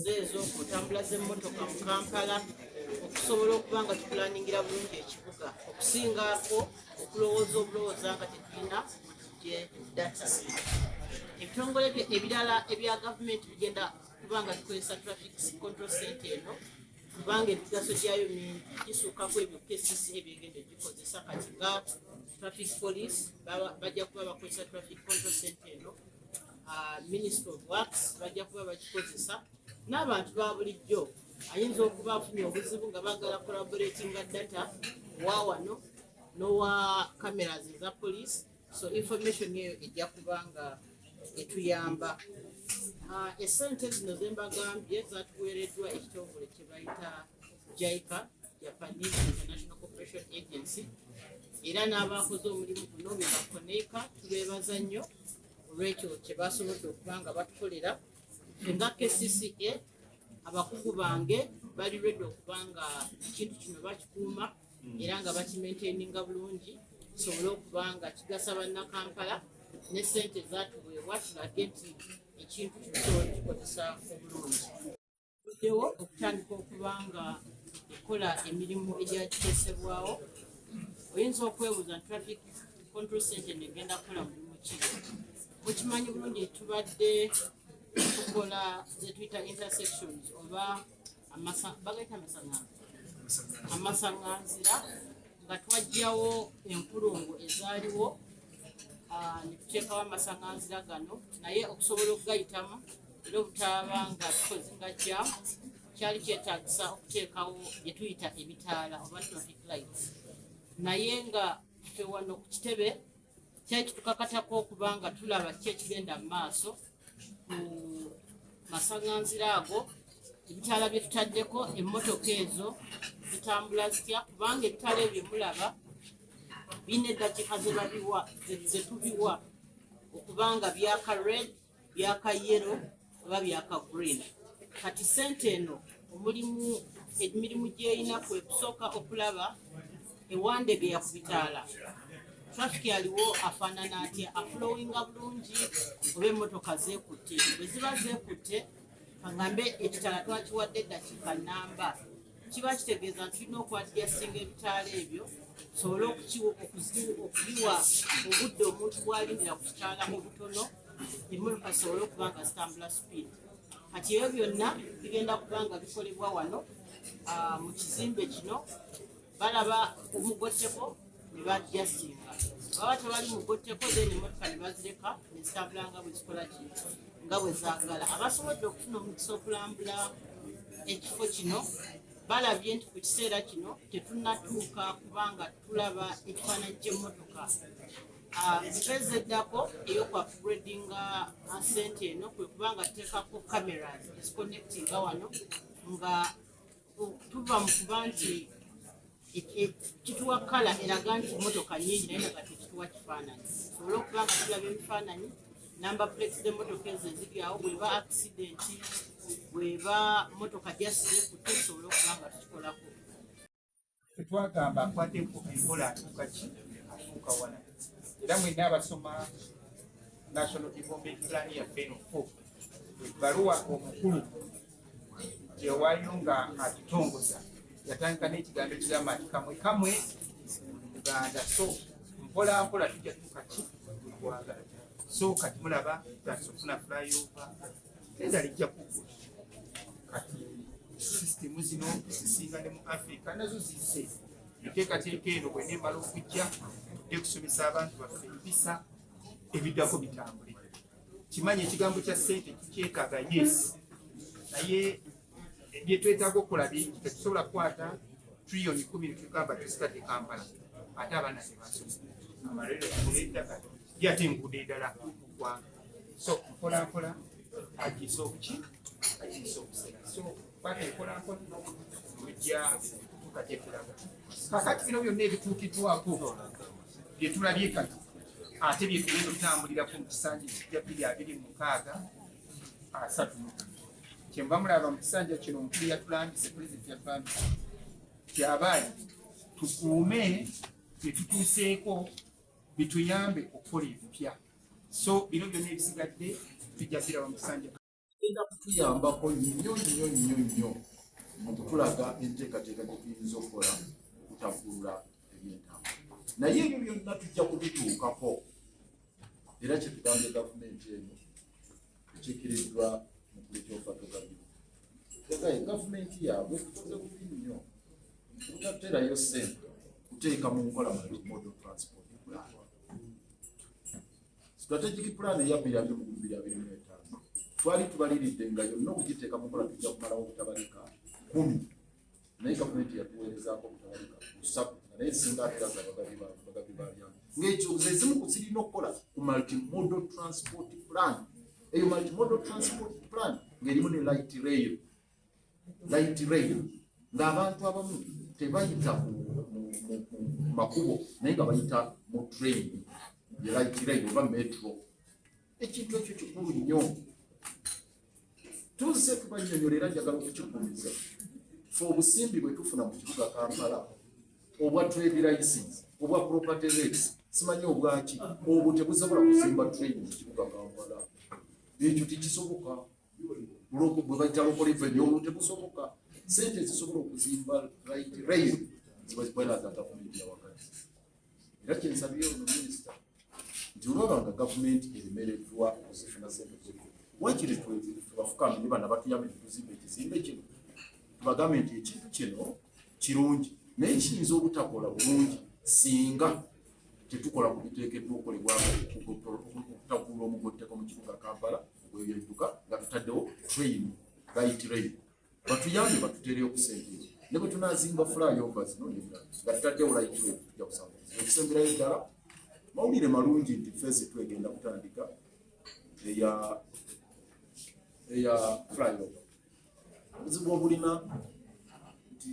zeezo okutambula z'emmotoka mu Kampala okusobola okuba nga tupulaningira bulungi ekibuga okusingaako okulowooza obulowooza nga tetulina gye data. Ebitongole ebirala ebya gavumenti bigenda kuba nga bikozesa traffic control center eno kubanga emigaso gyayo mingi gisuukako ebyo KCC ebyegenda gikozesa kati nga traffic police bajja kuba bakozesa traffic control center eno. Minister of Works bajja kuba bagikozesa n'abantu ba bulijjo ayinza okuba afunye obuzibu nga bagala collaboratinga data wa wano n'owa cameras eza police, so information eyo ejja kuba nga etuyamba. Essente zino zembagambye zatuweereddwa ekitongole kye bayita JICA, Japanese International Cooperation Agency, era n'abakoze omulimu guno be bakoneeka tubeebaza nnyo olwekyo kye basobodde okuba nga batukolera. Ffe nga KCCA abakugu bange bali ready okuba nga ekintu kino bakikuuma era nga bakimaintaininga bulungi kisobole okuba nga kigasa bannakampala ne ssente zaatuweebwa tulage nti ekintu kisobola kikozesa obulungi. Tuddewo okutandika okuba nga ekola emirimu egyakiteesebwawo. Oyinza okwebuuza nti traffic control center negenda kukola mulimu ki? Mukimanyi bulungi tubadde tukola zetuyita intersections oba bagaita amasaŋŋanzira nga twajjawo enkulungo ezaaliwo ne tuteekawo amasaŋŋanzira gano naye okusobola okugayitamu era obutaaba nga tukoze nga jamu kyali kyetaagisa okuteekawo bye tuyita ebitaala oba traffic lights, naye nga ffe wano ku kitebe kyali kitukakatako okuba nga tulaba ki ekigenda mu maaso ku masaŋŋanzira ago. Ebitaala bye tutaddeko emmotoka ezo zitambula zitya kubanga ebitaala ebyo mulaba birina eddakiika ze tubiwa okuba nga byaka red, byaka yellow oba byaka green. Kati ssente eno emirimu gy'erina kwe kusooka okulaba ewandegeya ku bitaala traffic aliwo afaanana atya, aflowinga bulungi oba emmotoka zeekutte. Bwe ziba zeekutte kaŋŋambe ekitaala twakiwadde eddakiika nnamba, kiba kitegeeza nti tulina okwadjasinga ebitaala ebyo tusobole okubiwa obudde omuntu bw'alindira ku kitaala obutono emmotoka zisobole okuba nga zitambula speed. Kati ebyo byonna bigenda kuba nga bikolebwa wano mu kizimbe kino. Balaba omugotteko ne badjasinga, baba tebali mugotteko then emmotoka ne bazireka ne zitambula nga bwe zikola ki nga bwe zaagala. Abasobodde okufuna omukisa okulambula ekifo kino balabye nti ku kiseera kino tetunnatuuka kubanga tulaba ekifaananyi ky'emmotoka. Mpeza eddako ey'oku upgradinga ssente eno kwe kubanga tuteekako cameras eziconnectinga wano nga tuva mu kuba nti kituwa kala eraga nti motoka nyingi naye nga tekituwa kifaananyi. Tusobole okuba nga tulaba ebifaananyi number plates z'emmotoka ezo eziri awo, bw'eba accidenti, bw'eba motoka gyasize kutte tusobole okuba nga tukikolako. Twagamba akwate enkola atuuka ki atuuka wala era mwenna abasoma National Development Plan yaffe eno 4 ebbaluwa omukulu gyewaayo nga atutongoza yatandika n'ekigambo ekigamba nti kamwe kamwe Uganda, so mpola mpola tujja tuuka ki twagala. So kati mulaba tutandise okufuna flyover era lijja kugula. Kati sisitemu zino zisinga ne mu Africa nazo zisse enteekateeka eno bwe neemala okujja tudde kusomesa abantu baffe empisa ebiddako bitambule. Kimanyi ekigambo kya ssente kikyetaaga yes, naye bye twetaaga okukola bingi tetusobola kukwata trillioni 10 tugamba tuzitadde Kampala ate abaana tebasoma amalwaliro tugula eddagala ate enguudo endala mu ggwanga. So mpola mpola agiisa obuki agiisa obusera. So kwata mpola mpola tujja tukatekeraga. Kakati bino byonna ebituukiddwako bye tulabye kati ate bye tugenda okutambulirako mu kisanja ekijja 2026 kyenva mulaba mu kisanja kino omukulu yatulambise, pulezidenti yatulambise kyabaayi tukuume bye tutuuseeko bituyambe okukola ebipya. So bino byonna ebisigadde tujja biraba mu kisanja enda kutuyambako nnyo mu kutulaga enteekateeka gye tuyinza okukola okutaggulula ebyentambula. Naye ebyo byonna tujja kubituukako era kyetugambye gavumenti eno ekiikiriddwa mu kulekyofatogabiru. Tegaye gavumenti yaabwe tukoze bubi nnyo kutaterayo ssente kuteeka mu nkola multimodal transport plan. Strategic plan eya 2025 twali tubaliridde nga yonna okugiteeka mu nkola tujja kumalawo obutabalika 10, naye gavumenti yatuweerezaako obutabalika 3 naye singa ateraza bagabi balyamu ng'ekyo zezimu kuzirina okukola ku multimodal transport plan. Eyo multimodal transport plan ng'erimu ne light rail ng'abantu abamu tebayita mu makubo naye nga bayita mu train ye light rail oba metro. Ekintu ekyo kikulu nnyo tuzze tubanyonyolera njagala okukikumiza fe obusimbi bwe tufuna mu kibuga Kampala obwa trade license obwa property rates simanyi obwaki obwo tebusobola kuzimba train mu kibuga Kampala. Ekyo tekisoboka buloko bwe bayita local revenue obwo tebusoboka. Sente zisobola okuzimba light rail ziba zikweraza gavumenti ya wakati. Era kyensabye ono minisita nti olwaba nga gavumenti eremereddwa okuzifuna sente zokko wakiri tubafukamire bana batuyambe tuzimbe ekizimbe kino tubagambe nti ekintu kino kirungi naye kiyinza obutakola bulungi singa tetukola ku biteekeddwa okolebwako okutaggulwa omugotteko mu kibuga Kampala ogwebyentuka nga tutaddewo train light rail. Batuyambe batuteereyo ku sente ezo ne bwe tunaazimba flyover zino nebirala nga tutaddewo light rail tujja kusanga ekisemberayo ddala mawulire malungi nti fezi twegenda kutandika eya flyover. Obuzibu obulina